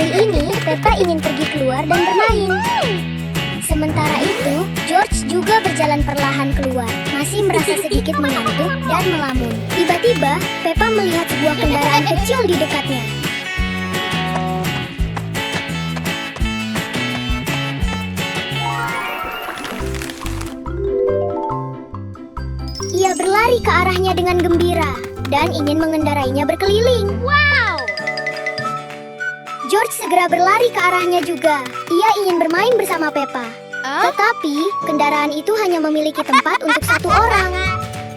Hari ini, Peppa ingin pergi keluar dan bermain. Sementara itu, George juga berjalan perlahan keluar, masih merasa sedikit mengantuk dan melamun. Tiba-tiba, Peppa melihat sebuah kendaraan kecil di dekatnya. Ia berlari ke arahnya dengan gembira dan ingin mengendarainya berkeliling. Wow! George segera berlari ke arahnya juga. Ia ingin bermain bersama Peppa. Tetapi, kendaraan itu hanya memiliki tempat untuk satu orang.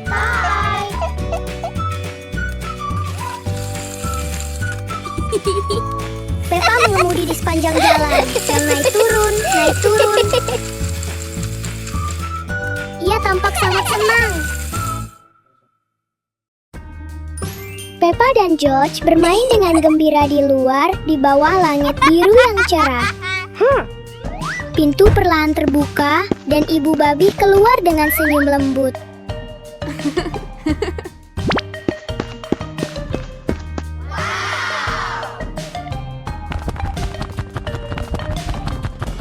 Bye! Peppa mengemudi di sepanjang jalan dan naik turun. Ia tampak sangat senang. Peppa dan George bermain dengan gembira di luar di bawah langit biru yang cerah. Pintu perlahan terbuka dan ibu babi keluar dengan senyum lembut.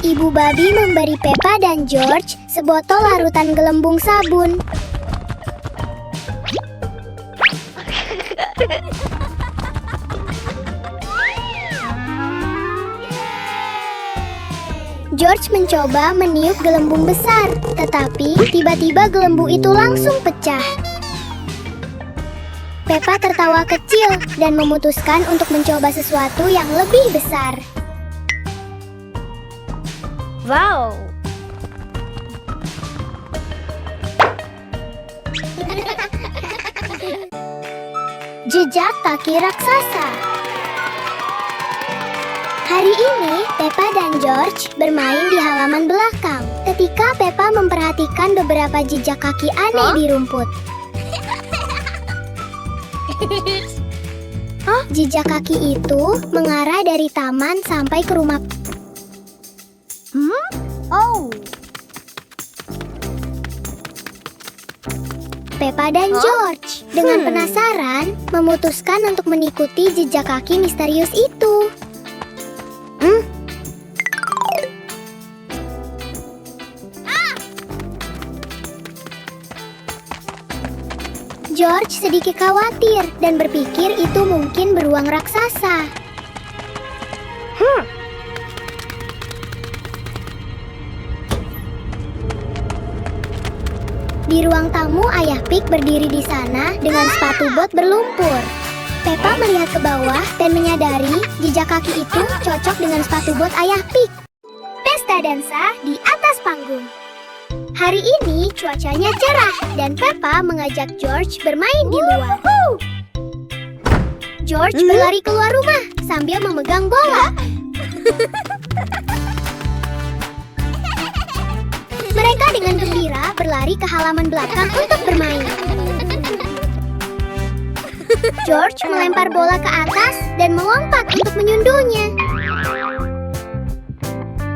Ibu babi memberi Peppa dan George sebotol larutan gelembung sabun. George mencoba meniup gelembung besar, tetapi tiba-tiba gelembung itu langsung pecah. Peppa tertawa kecil dan memutuskan untuk mencoba sesuatu yang lebih besar. Wow! Jejak kaki raksasa. Hari ini, Peppa dan George bermain di halaman belakang. Ketika Peppa memperhatikan beberapa jejak kaki aneh di rumput. Jejak kaki itu mengarah dari taman sampai ke rumah. Peppa dan George dengan penasaran memutuskan untuk mengikuti jejak kaki misterius itu. George sedikit khawatir dan berpikir itu mungkin beruang raksasa. Di ruang tamu, Ayah Pig berdiri di sana dengan sepatu bot berlumpur. Peppa melihat ke bawah dan menyadari jejak kaki itu cocok dengan sepatu bot Ayah Pig. Pesta dansa di atas panggung. Hari ini cuacanya cerah dan Peppa mengajak George bermain di luar. George berlari keluar rumah sambil memegang bola. Mereka dengan gembira berlari ke halaman belakang untuk bermain. George melempar bola ke atas dan melompat untuk menyundulnya.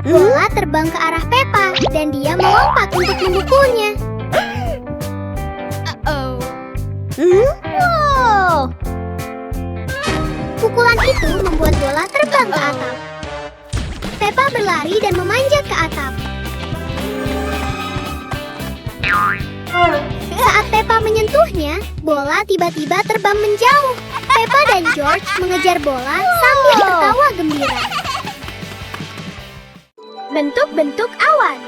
Bola terbang ke arah Peppa dan dia melompat untuk membukulnya. Wow! Pukulan itu membuat bola terbang ke atap. Peppa berlari dan memanjat ke atap. Saat Peppa menyentuhnya, bola tiba-tiba terbang menjauh. Peppa dan George mengejar bola sambil tertawa gembira. Bentuk-bentuk awan.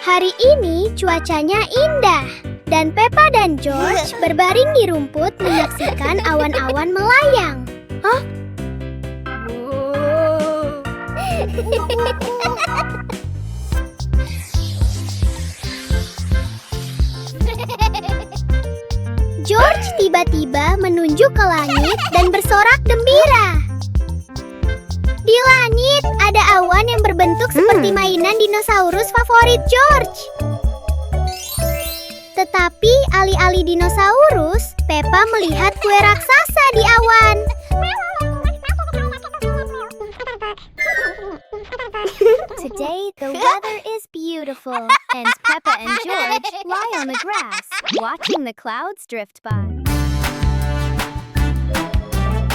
Hari ini cuacanya indah dan Peppa dan George berbaring di rumput menyaksikan awan-awan melayang. George tiba-tiba menunjuk ke langit dan bersorak gembira. Di langit ada awan yang berbentuk seperti mainan dinosaurus favorit George. Tetapi alih-alih dinosaurus, Peppa melihat kue raksasa di awan. Today the weather is beautiful and Peppa and George lie on the grass watching the clouds drift by.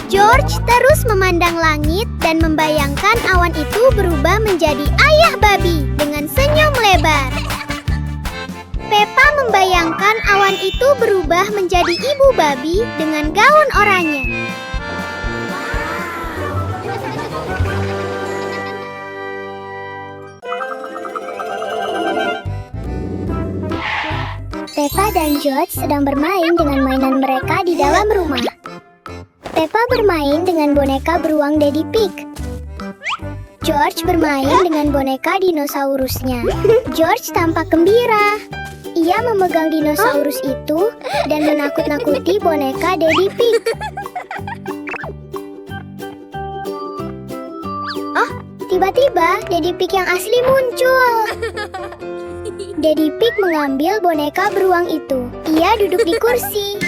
George terus memandang langit dan membayangkan awan itu berubah menjadi ayah babi dengan senyum lebar. Peppa membayangkan awan itu berubah menjadi ibu babi dengan gaun oranye. Peppa dan George sedang bermain dengan mainan mereka di dalam rumah. Peppa bermain dengan boneka beruang Daddy Pig. George bermain dengan boneka dinosaurusnya. George tampak gembira. Ia memegang dinosaurus itu dan menakut-nakuti boneka Daddy Pig. Oh, tiba-tiba Daddy Pig yang asli muncul. Daddy Pig mengambil boneka beruang itu. Ia duduk di kursi.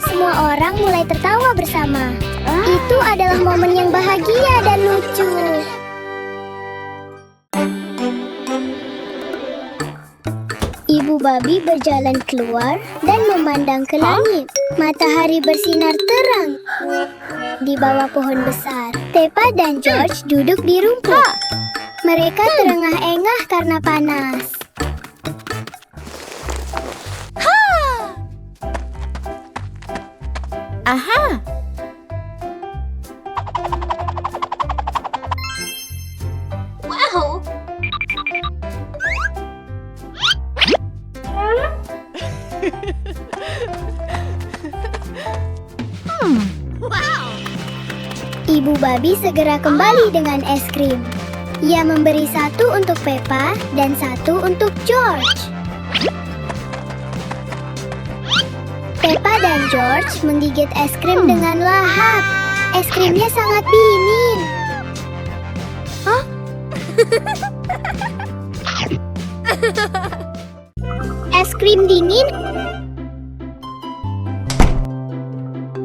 Semua orang mulai tertawa bersama. Itu adalah momen yang bahagia dan lucu. Ibu babi berjalan keluar dan memandang ke langit. Matahari bersinar terang di bawah pohon besar. Peppa dan George duduk di rumput. Mereka terengah-engah karena panas. Aha! Wow! Ibu babi segera kembali dengan es krim. Ia memberi satu untuk Peppa dan satu untuk George. Peppa dan George menggigit es krim dengan lahap. Es krimnya sangat dingin. Hah? Es krim dingin?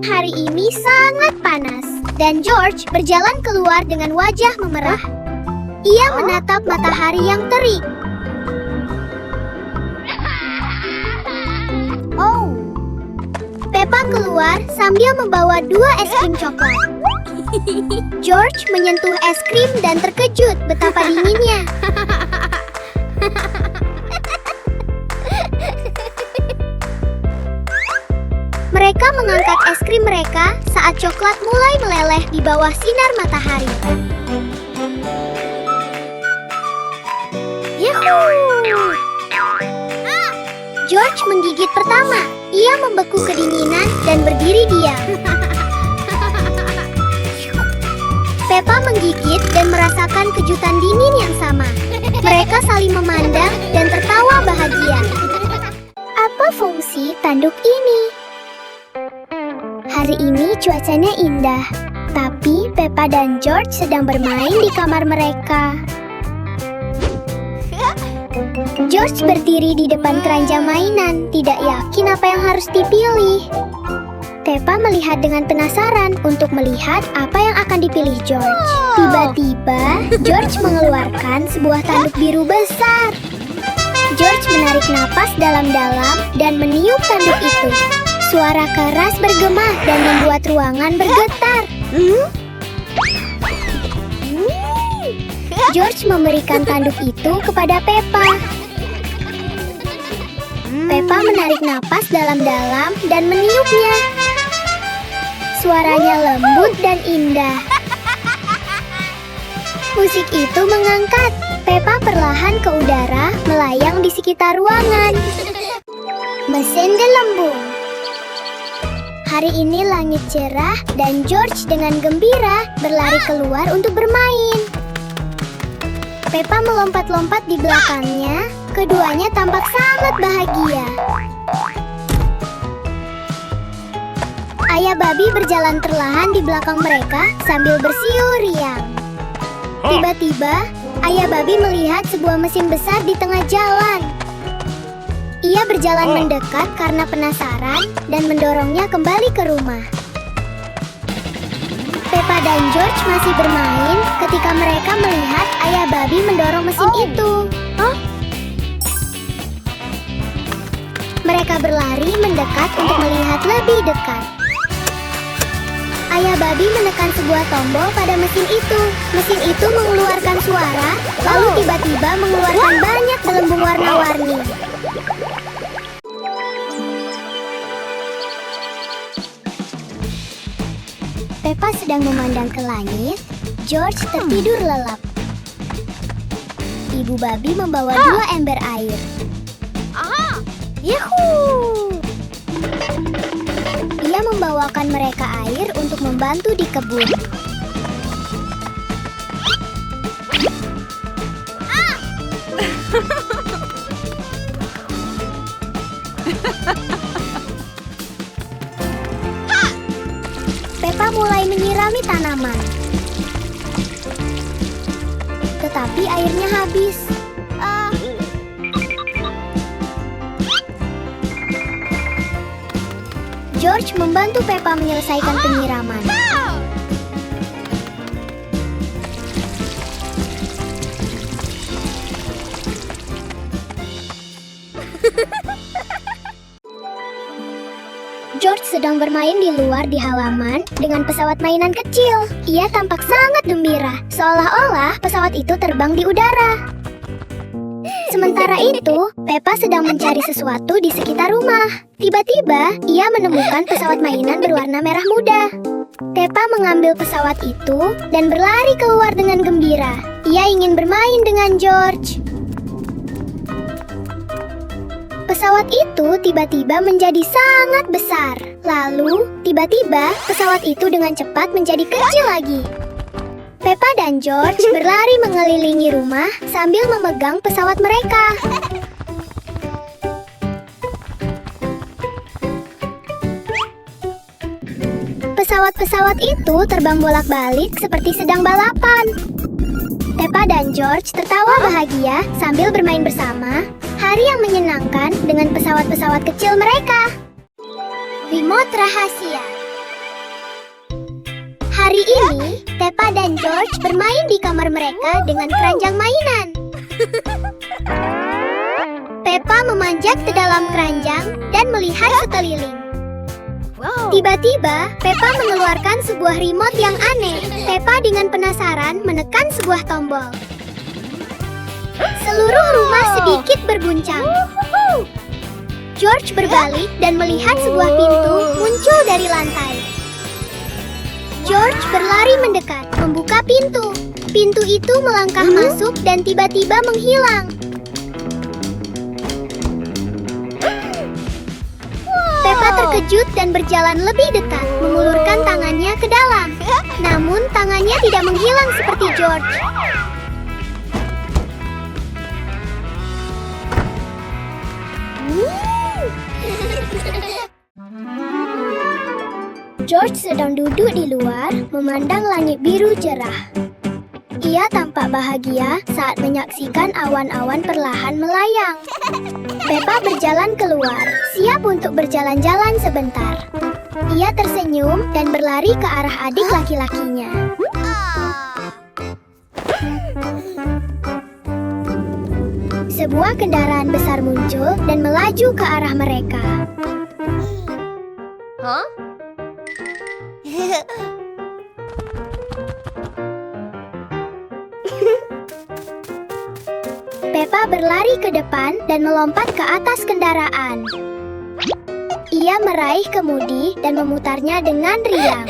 Hari ini sangat panas dan George berjalan keluar dengan wajah memerah. Ia menatap matahari yang terik. Oh. Peppa keluar sambil membawa 2 es krim coklat. George menyentuh es krim dan terkejut betapa dinginnya. Mereka mengangkat es krim mereka saat coklat mulai meleleh di bawah sinar matahari. Yuhuu! George menggigit pertama. Ia membeku kedinginan dan berdiri diam. Peppa menggigit dan merasakan kejutan dingin yang sama. Mereka saling memandang dan tertawa bahagia. Apa fungsi tanduk ini? Hari ini cuacanya indah, tapi Peppa dan George sedang bermain di kamar mereka. George berdiri di depan keranjang mainan, tidak yakin apa yang harus dipilih. Peppa melihat dengan penasaran untuk melihat apa yang akan dipilih George. Tiba-tiba, George mengeluarkan sebuah tanduk biru besar. George menarik napas dalam-dalam dan meniup tanduk itu. Suara keras bergema dan membuat ruangan bergetar. George memberikan tanduk itu kepada Peppa. Peppa menarik napas dalam-dalam dan meniupnya. Suaranya lembut dan indah. Musik itu mengangkat. Peppa perlahan ke udara, melayang di sekitar ruangan. Mesin gelembung. Hari ini langit cerah dan George dengan gembira berlari keluar untuk bermain. Peppa melompat-lompat di belakangnya. Keduanya tampak sangat bahagia. Ayah babi berjalan perlahan di belakang mereka sambil bersiul riang. Tiba-tiba, ayah babi melihat sebuah mesin besar di tengah jalan. Ia berjalan mendekat karena penasaran dan mendorongnya kembali ke rumah. Peppa dan George masih bermain ketika mereka melihat ayah babi mendorong mesin itu. Mereka berlari mendekat untuk melihat lebih dekat. Ayah babi menekan sebuah tombol pada mesin itu. Mesin itu mengeluarkan suara, lalu tiba-tiba mengeluarkan banyak gelembung warna-warni. Peppa sedang memandang ke langit. George tertidur lelap. Ibu babi membawa 2 ember air. Yuhuu! Ia membawakan mereka air untuk membantu di kebun. Peppa mulai menyirami tanaman. Tetapi airnya habis. George membantu Peppa menyelesaikan penyiraman. George sedang bermain di luar di halaman dengan pesawat mainan kecil. Ia tampak sangat gembira, seolah-olah pesawat itu terbang di udara. Sementara itu, Peppa sedang mencari sesuatu di sekitar rumah. Tiba-tiba, ia menemukan pesawat mainan berwarna merah muda. Peppa mengambil pesawat itu dan berlari keluar dengan gembira. Ia ingin bermain dengan George. Pesawat itu tiba-tiba menjadi sangat besar. Lalu, tiba-tiba pesawat itu dengan cepat menjadi kecil lagi. Peppa dan George berlari mengelilingi rumah sambil memegang pesawat mereka. Pesawat-pesawat itu terbang bolak-balik seperti sedang balapan. Peppa dan George tertawa bahagia sambil bermain bersama. Hari yang menyenangkan dengan pesawat-pesawat kecil mereka. Remote rahasia. Hari ini, Peppa dan George bermain di kamar mereka dengan keranjang mainan. Peppa memanjat ke dalam keranjang dan melihat sekeliling. Tiba-tiba, Peppa mengeluarkan sebuah remote yang aneh. Peppa dengan penasaran menekan sebuah tombol. Seluruh rumah sedikit berguncang. George berbalik dan melihat sebuah pintu muncul dari lantai. George berlari mendekat, membuka pintu. Pintu itu melangkah masuk dan tiba-tiba menghilang. Peppa terkejut dan berjalan lebih dekat, mengulurkan tangannya ke dalam. Namun tangannya tidak menghilang seperti George. George sedang duduk di luar, memandang langit biru cerah. Ia tampak bahagia saat menyaksikan awan-awan perlahan melayang. Peppa berjalan keluar, siap untuk berjalan-jalan sebentar. Ia tersenyum dan berlari ke arah adik laki-lakinya. Sebuah kendaraan besar muncul dan melaju ke arah mereka. Peppa berlari ke depan dan melompat ke atas kendaraan. Ia meraih kemudi dan memutarnya dengan riang.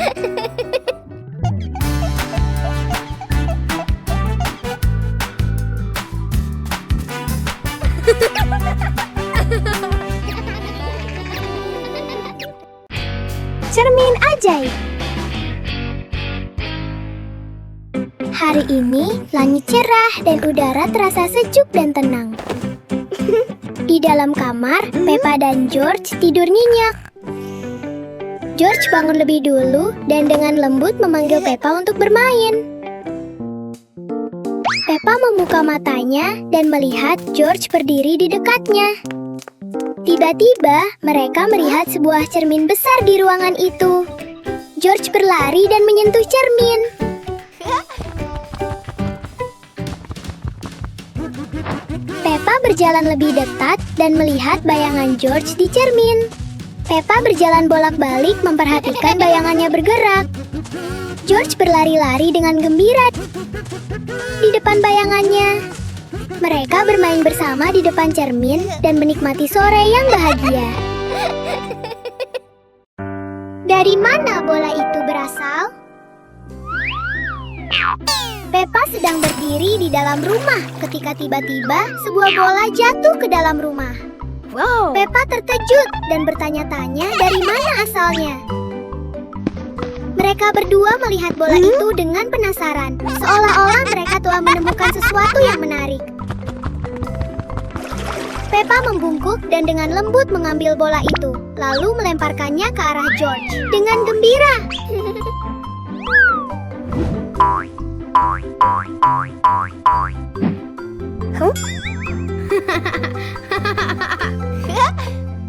Cermin ajaib. Hari ini, langit cerah dan udara terasa sejuk dan tenang. Di dalam kamar, Peppa dan George tidur nyenyak. George bangun lebih dulu dan dengan lembut memanggil Peppa untuk bermain. Peppa membuka matanya dan melihat George berdiri di dekatnya. Tiba-tiba, mereka melihat sebuah cermin besar di ruangan itu. George berlari dan menyentuh cermin. Peppa berjalan lebih dekat dan melihat bayangan George di cermin. Peppa berjalan bolak-balik memperhatikan bayangannya bergerak. George berlari-lari dengan gembira di depan bayangannya. Mereka bermain bersama di depan cermin dan menikmati sore yang bahagia. Dari mana bola itu berasal? Peppa sedang berdiri di dalam rumah ketika tiba-tiba sebuah bola jatuh ke dalam rumah. Wow. Peppa terkejut dan bertanya-tanya dari mana asalnya. Mereka berdua melihat bola itu dengan penasaran, seolah-olah mereka telah menemukan sesuatu yang menarik. Peppa membungkuk dan dengan lembut mengambil bola itu, lalu melemparkannya ke arah George dengan gembira.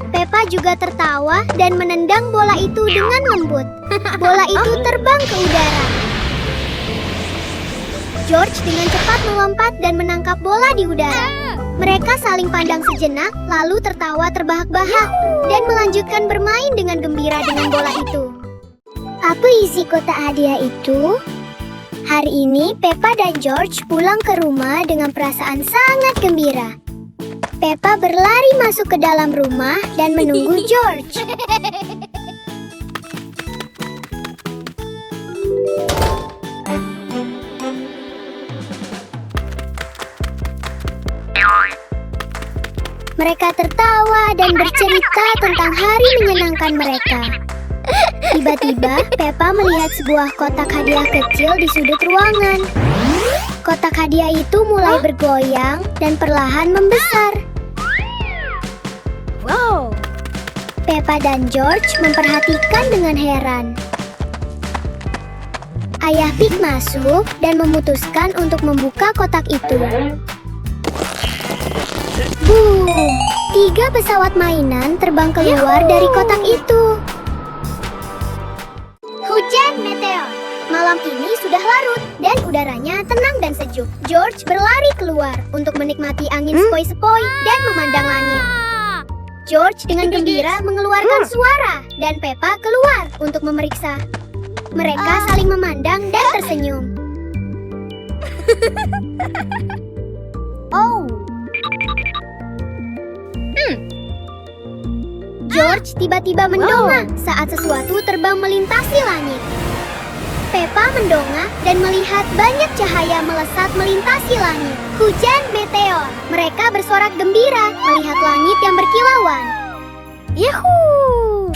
Peppa juga tertawa dan menendang bola itu dengan lembut. Bola itu terbang ke udara. George dengan cepat melompat dan menangkap bola di udara. Mereka saling pandang sejenak, lalu tertawa terbahak-bahak dan melanjutkan bermain dengan gembira dengan bola itu. Apa isi kotak hadiah itu? Hari ini Peppa dan George pulang ke rumah dengan perasaan sangat gembira. Peppa berlari masuk ke dalam rumah dan menunggu George. Mereka tertawa dan bercerita tentang hari menyenangkan mereka. Tiba-tiba, Peppa melihat sebuah kotak hadiah kecil di sudut ruangan. Kotak hadiah itu mulai bergoyang dan perlahan membesar. Wow. Peppa dan George memperhatikan dengan heran. Ayah Pig masuk dan memutuskan untuk membuka kotak itu. Boom! 3 pesawat mainan terbang keluar dari kotak itu. Hujan meteor. Malam ini sudah larut dan udaranya tenang dan sejuk. George berlari keluar untuk menikmati angin sepoi-sepoi dan memandang langit. George dengan gembira mengeluarkan suara dan Peppa keluar untuk memeriksa. Mereka saling memandang dan tersenyum. Oh. George tiba-tiba mendongak saat sesuatu terbang melintasi langit. Peppa mendongak dan melihat banyak cahaya melesat melintasi langit. Hujan meteor. Mereka bersorak gembira melihat langit yang berkilauan. Yahoo!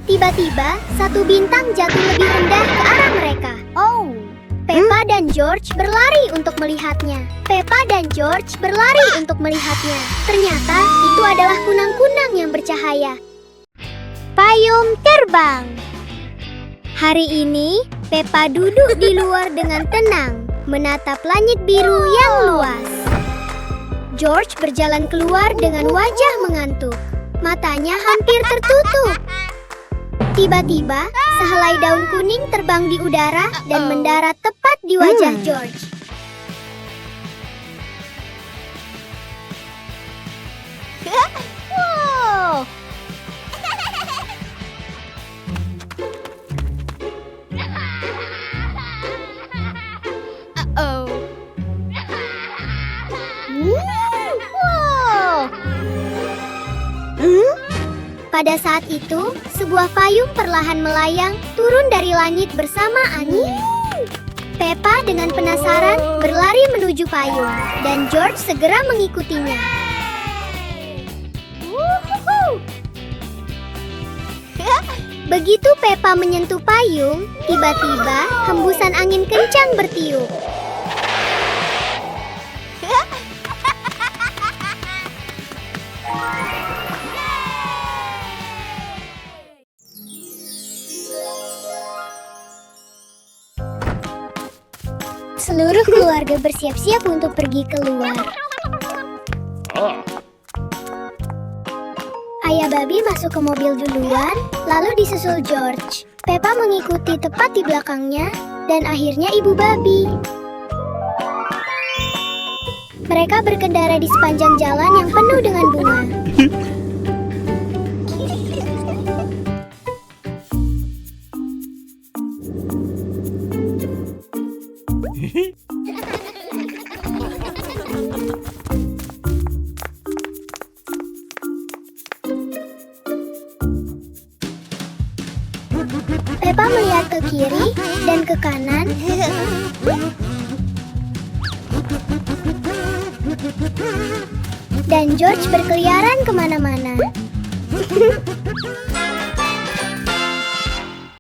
Tiba-tiba, satu bintang jatuh lebih rendah ke arah mereka. Oh. Peppa dan George berlari untuk melihatnya. Peppa dan George berlari untuk melihatnya. Ternyata itu adalah kunang-kunang yang bercahaya. Payung terbang. Hari ini, Peppa duduk di luar dengan tenang, menatap langit biru yang luas. George berjalan keluar dengan wajah mengantuk. Matanya hampir tertutup. Tiba-tiba, sehelai daun kuning terbang di udara dan mendarat tepat di wajah George. Wow. Uh-oh. Wow. Pada saat itu, sebuah payung perlahan melayang turun dari langit bersama angin. Peppa dengan penasaran berlari menuju payung, dan George segera mengikutinya. Begitu Peppa menyentuh payung, tiba-tiba hembusan angin kencang bertiup. Seluruh keluarga bersiap-siap untuk pergi keluar. Ayah babi masuk ke mobil duluan, lalu disusul George. Peppa mengikuti tepat di belakangnya, dan akhirnya ibu babi. Mereka berkendara di sepanjang jalan yang penuh dengan bunga. Peppa melihat ke kiri dan ke kanan. Dan George berkeliaran kemana-mana.